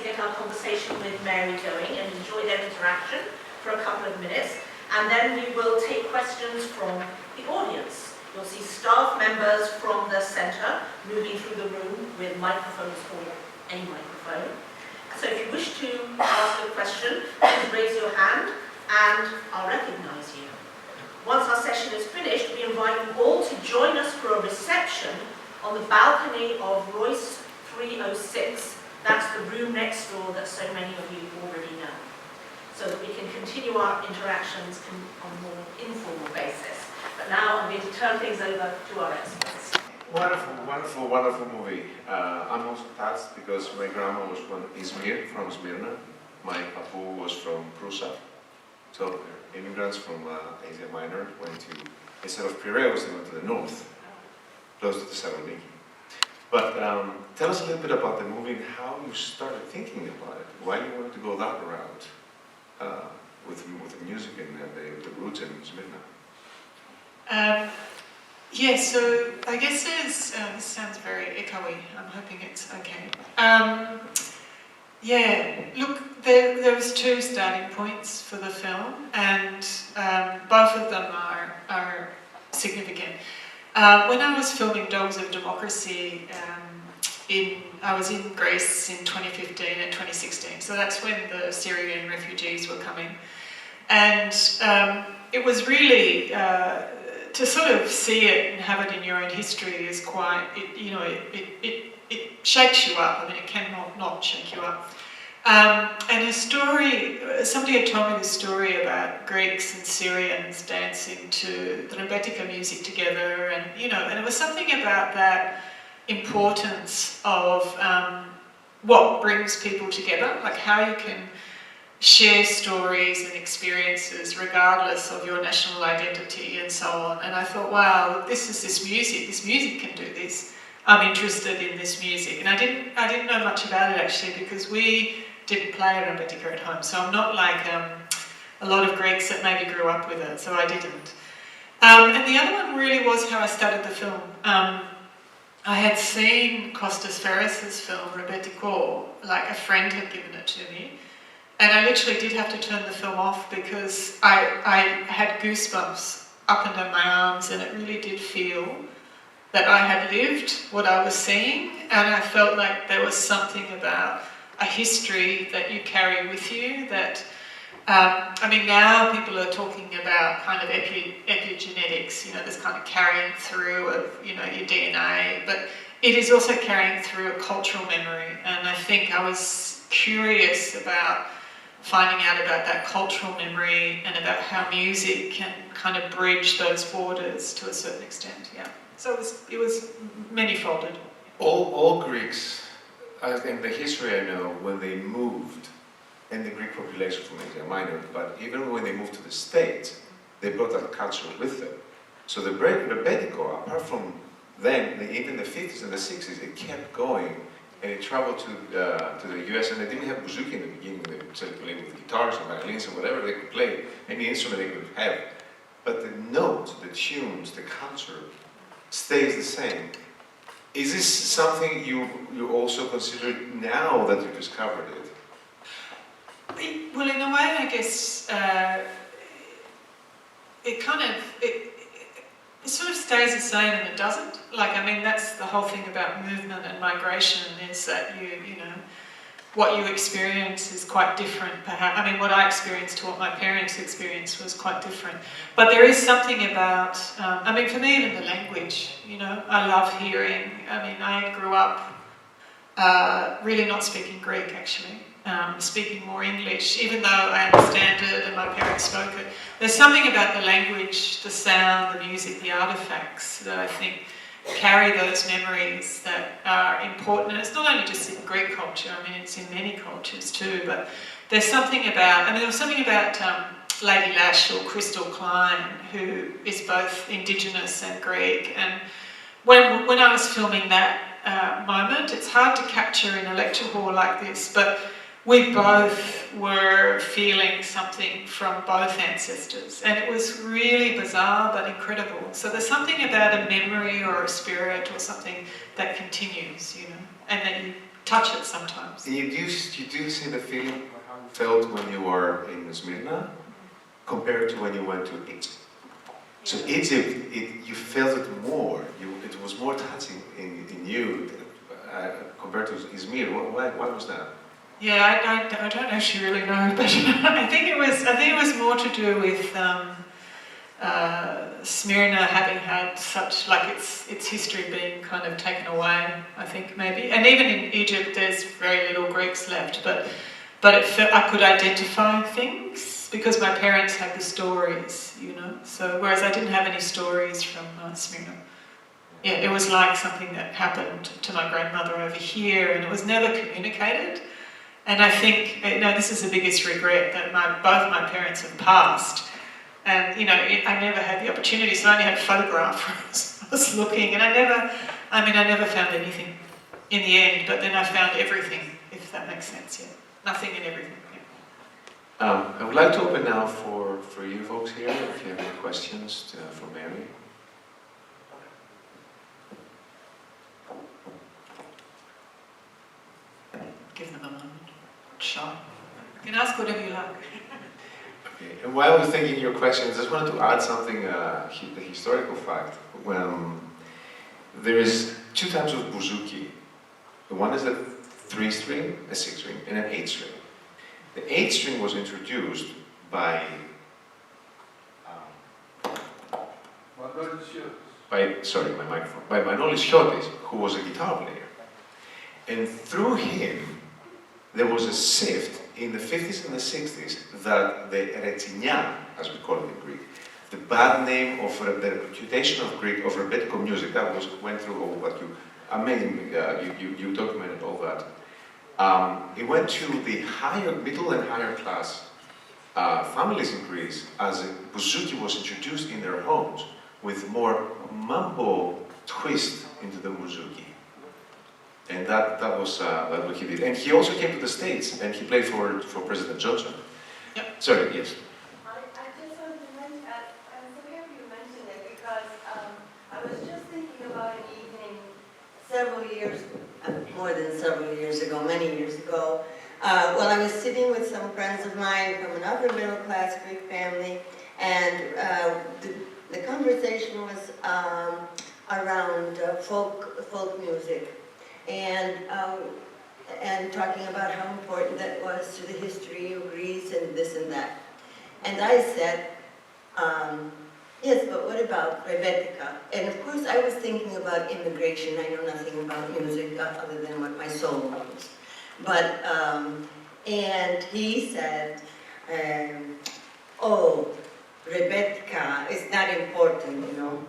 get our conversation with Mary going and enjoy their interaction for a couple of minutes, and then we will take questions from the audience. You'll see staff members from the centre moving through the room with microphones or a microphone. So if you wish to ask a question, please raise your hand and I'll recognise you. Once our session is finished, we invite you all to join us for a reception on the balcony of Royce 306. That's the room next door that so many of you already know, so that we can continue our interactions on a more informal basis. But now I'm going to turn things over to our experts. Wonderful, wonderful, wonderful movie. I'm also touched because my grandma was from Izmir, from Smyrna. My papu was from Prusa. So immigrants from Asia Minor went to, instead of Piraeus, they went to the north, close to Thessaloniki. But tell us a little bit about the movie and how you started thinking about it. Why you wanted to go that route with the music and the roots in Smyrna. Yeah, so I guess there's, this sounds very echoey, I'm hoping it's okay. Yeah, look, there was two starting points for the film, and both of them are significant. When I was filming Dogs of Democracy, I was in Greece in 2015 and 2016, so that's when the Syrian refugees were coming. And it was really, to sort of see it and have it in your own history is quite, it shakes you up. I mean, it cannot not shake you up. And a story, somebody had told me the story about Greeks and Syrians dancing to the Rembetika music together, and and it was something about that importance of what brings people together, like how you can share stories and experiences regardless of your national identity and so on. And I thought, wow, this music can do this. I'm interested in this music. And I didn't know much about it actually, because we didn't play Rembetika at home. So I'm not like a lot of Greeks that maybe grew up with it, so I didn't. And the other one really was how I started the film. I had seen Kostas Ferris's film, Rembetika, like a friend had given it to me. And I literally did have to turn the film off because I had goosebumps up and down my arms, and it really did feel that I had lived what I was seeing, and I felt like there was something about a history that you carry with you that, I mean, now people are talking about kind of epigenetics, this kind of carrying through of, your DNA, but it is also carrying through a cultural memory, and I think I was curious about finding out about that cultural memory and about how music can kind of bridge those borders to a certain extent, yeah. So it was many-folded. All Greeks, in the history I know, when they moved, and the Greek population from Asia Minor, but even when they moved to the States, they brought that culture with them. So the Rembetika, apart from then, even the 50s and the 60s, it kept going. And it traveled to the US, and they didn't have bouzouki in the beginning. They started playing with guitars and violins and whatever they could play, any instrument they could have. But the notes, the tunes, the culture stays the same. Is this something you also consider now that you've discovered it? Well, in a way, I guess it sort of stays the same and it doesn't. Like, I mean, that's the whole thing about movement and migration, is that what you experience is quite different, perhaps. I mean, what I experienced to what my parents experienced was quite different. But there is something about, I mean, for me, even the language, I love hearing. I mean, I grew up really not speaking Greek, actually. Speaking more English, even though I understand it and my parents spoke it. There's something about the language, the sound, the music, the artefacts that I think carry those memories that are important. And it's not only just in Greek culture, I mean, it's in many cultures too, but there's something about, I mean, there was something about Lady Lash or Crystal Klein, who is both Indigenous and Greek. And when I was filming that moment, it's hard to capture in a lecture hall like this, but we both were feeling something from both ancestors, and it was really bizarre but incredible. So there's something about a memory or a spirit or something that continues, and that touch it sometimes. You do see the feeling how you felt when you were in Smyrna compared to when you went to Egypt. So Egypt, you felt it more. It was more touching in you compared to Izmir. Why was that? Yeah, I don't actually really know, but I think it was more to do with Smyrna having had such, like, its history being kind of taken away, I think, maybe. And even in Egypt there's very little Greeks left, but it felt I could identify things because my parents had the stories, you know. So whereas I didn't have any stories from Smyrna. Yeah, it was like something that happened to my grandmother over here, and it was never communicated. And I think, you know, this is the biggest regret, that both my parents have passed. And, you know, I never had the opportunity, so I only had photographs. I was looking, and I never found anything in the end, but then I found everything, if that makes sense, yeah. Nothing and everything, yeah. I would like to open now for you folks here, if you have any questions for Mary. Give them a moment. Sure. You can ask whatever you like. Okay. And while I was thinking your questions, I just wanted to add something, a historical fact. There is two types of bouzouki. One is a 3-string, a 6-string, and an 8-string. The 8-string was introduced by my microphone. By Manolis Chiotis, who was a guitar player. And through him, there was a shift in the 50s and the 60s that the retsinia, as we call it in Greek, the bad name of the reputation of Rembetika music, that went through all what you, amazing, you documented all that. It went to the middle and higher class families in Greece as bouzouki was introduced in their homes with more mambo twist into the bouzouki. And that was what he did. And he also came to the States and he played for President Johnson. Yep. Sorry, yes. I just wanted to mention, I'm so happy you mentioned it because I was just thinking about an evening several years, more than several years ago, many years ago, when I was sitting with some friends of mine from an upper middle class Greek family, and the conversation was around folk music. And talking about how important that was to the history of Greece and this and that. And I said, yes, but what about Rembetika? And of course I was thinking about immigration. I know nothing about music other than what my soul knows. But, and he said, oh, Rembetika is not important, you know.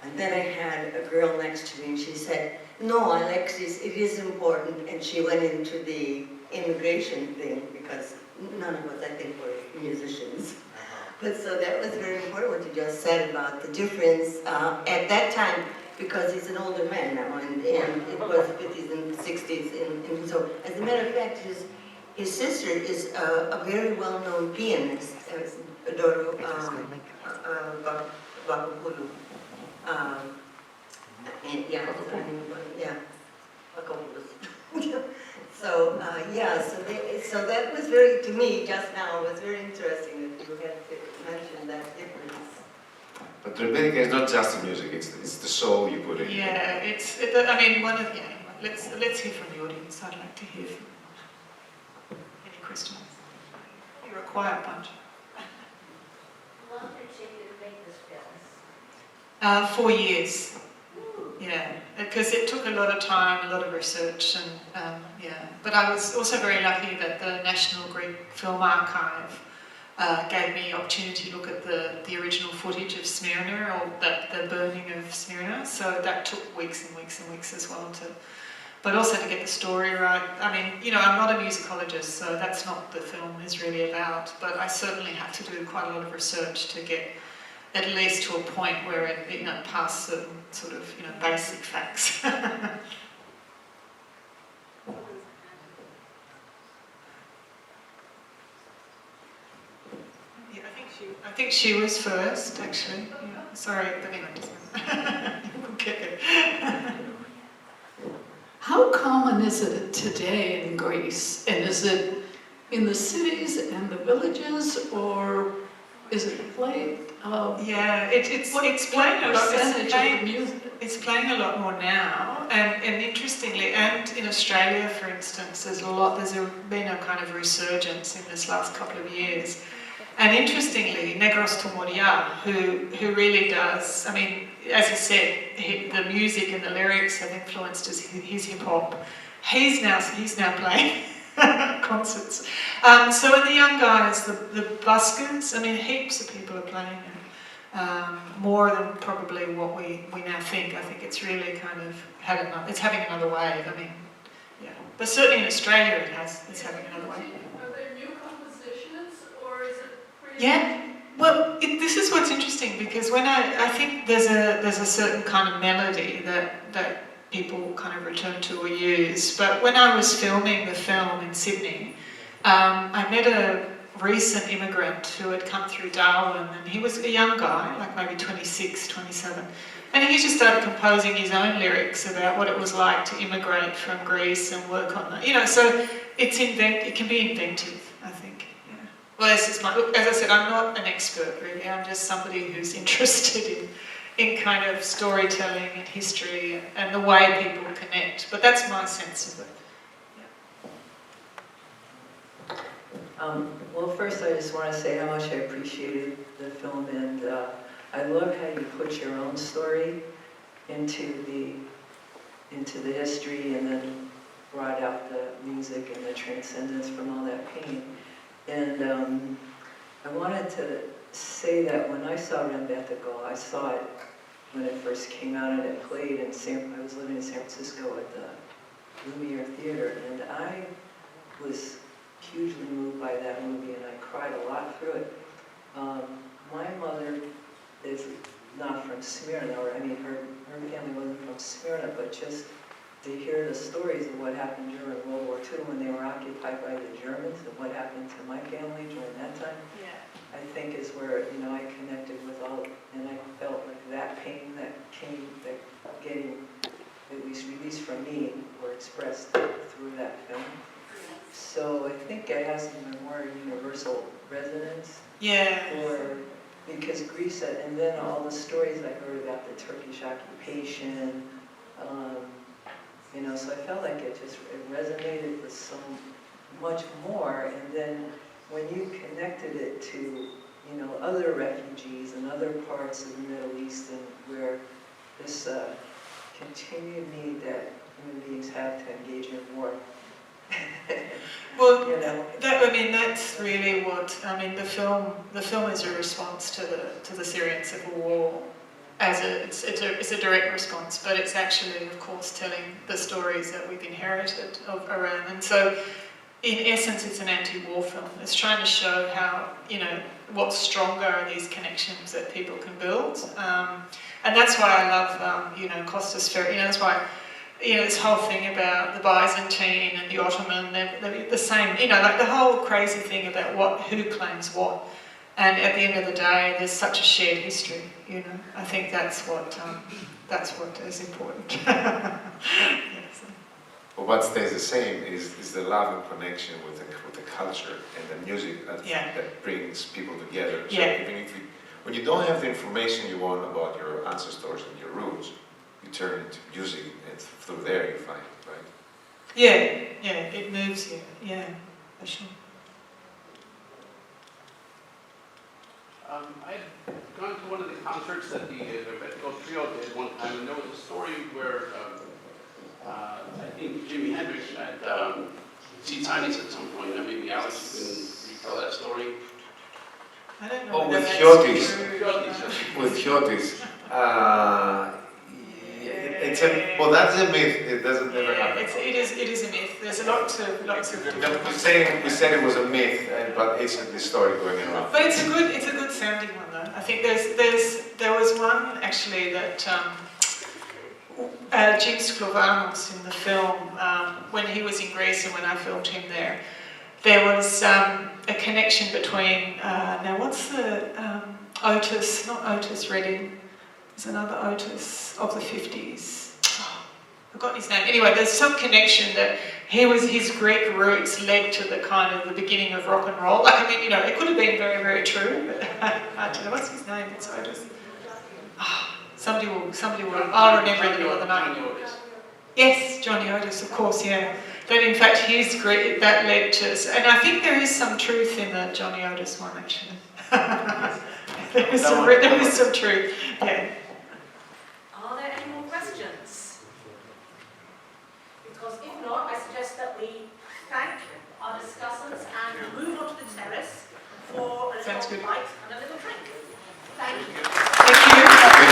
And then I had a girl next to me and she said, no, Alexis, it is important. And she went into the immigration thing because none of us, I think, were musicians. But so that was very important what you just said about the difference at that time, because he's an older man now, and it was 50s and 60s. And so, as a matter of fact, his sister is a very well-known pianist, Doru Bakupulu. And yeah, so so that was very, to me, just now, was very interesting that you had to mention that difference. But Rembetika is not just the music; it's the soul you put in. Yeah, let's hear from the audience. I'd like to hear from any questions. You're a quiet bunch. How long did it take you to make this film? 4 years. Yeah, because it took a lot of time, a lot of research, and yeah. But I was also very lucky that the National Greek Film Archive gave me opportunity to look at the original footage of Smyrna, or the burning of Smyrna. So that took weeks and weeks and weeks as well but also to get the story right. I mean, you know, I'm not a musicologist, so that's not what the film is really about. But I certainly had to do quite a lot of research to get at least to a point where it, you know, passed certain sort of, you know, basic facts. Yeah, I think she was first, actually. Yeah, sorry, but anyway, we'll get it. How common is it today in Greece? And is it in the cities and the villages, or is it played? Yeah, it's playing a lot. Percentage of the music? It's playing a lot more now, and interestingly, and in Australia, for instance, there's been a kind of resurgence in this last couple of years. And interestingly, Negros Tomoria, who really does, I mean, as you said, the music and the lyrics have influenced his hip hop. He's now playing concerts. So in the young guys, the buskers, I mean, heaps of people are playing it. More than probably what we now think. I think it's really kind of it's having another wave. I mean, yeah. But certainly in Australia it's having another wave. Are there new compositions, or is it pretty... Yeah. Well, this is what's interesting, because when I think there's a certain kind of melody that people kind of return to or use. But when I was filming the film in Sydney, I met a recent immigrant who had come through Darwin, and he was a young guy, like maybe 26, 27. And he just started composing his own lyrics about what it was like to immigrate from Greece and work on that. You know, so it can be inventive, I think. Yeah. Well, this is look, as I said, I'm not an expert really. I'm just somebody who's interested in kind of storytelling and history and the way people connect. But that's my sense of it. Well, first I just want to say how much I appreciated the film, and I love how you put your own story into the history, and then brought out the music and the transcendence from all that pain. And I wanted to say that when I saw Rembetika, I saw it when it first came out, and it played in I was living in San Francisco at the Lumiere Theater, and I was hugely moved by that movie, and I cried a lot through it. My mother is not from Smyrna, or I mean, her family wasn't from Smyrna, but just to hear the stories of what happened during World War II when they were occupied by the Germans, and what happened to my family during that time, I think is where, you know, I connected with all, and I felt like that pain that came, that getting at least released from me, were expressed through that film. So I think it has even more universal resonance. Yeah. Because Greece, and then all the stories I heard about the Turkish occupation, you know, so I felt like it resonated with so much more. And then when you connected it to, you know, other refugees and other parts of the Middle East, and where this continued need that human beings have to engage in war. Well, you know, that's really what the film is a response to the Syrian civil war. It's a direct response, but it's actually, of course, telling the stories that we've inherited around. And so, in essence, it's an anti-war film. It's trying to show how, you know, what's stronger are these connections that people can build. And that's why I love, you know, Costas Ferry. You know, that's why, you know, this whole thing about the Byzantine and the Ottoman, they're the same, you know, like the whole crazy thing about who claims what. And at the end of the day, there's such a shared history, you know. I think that's what is important. Yes. But what stays the same is the love and connection with the culture and the music that brings people together. So even when you don't have the information you want about your ancestors and your roots, you turn into music, and through there you find, right? Yeah, it moves you. Yeah, for sure. I'd gone to one of the concerts that the Rembetika Trio did one time, and there was a story where I think Jimi Hendrix had T. Tiny's at some point. Maybe Alex, you can retell that story. I don't know. Oh, with Hiotis. With Hiotis. Well, that's a myth. It doesn't never happen. It is a myth. There's lots of. We said it was a myth, but it's a story going around. But it's a good sounding one though. I think there was one actually that Jim Sklouvanos in the film, when he was in Greece and when I filmed him there was a connection between now what's the Otis, not Otis Redding. There's another Otis of the 50s. forgotten his name. Anyway, there's some connection that his Greek roots led to the kind of the beginning of rock and roll. Like, I mean, you know, it could have been very, very true, but I don't know, what's his name? It's Otis. Somebody will, I'll remember in the middle of the night. Johnny Otis. Yes, Johnny Otis, of course, yeah. But in fact, his Greek, that led to, and I think there is some truth in the Johnny Otis one, actually. there is some truth, yeah. Are there any more questions? Because if not, I suggest that we thank our discussants and move on to the terrace for a Sounds little good. bite and a little drink. Thank you. Thank you.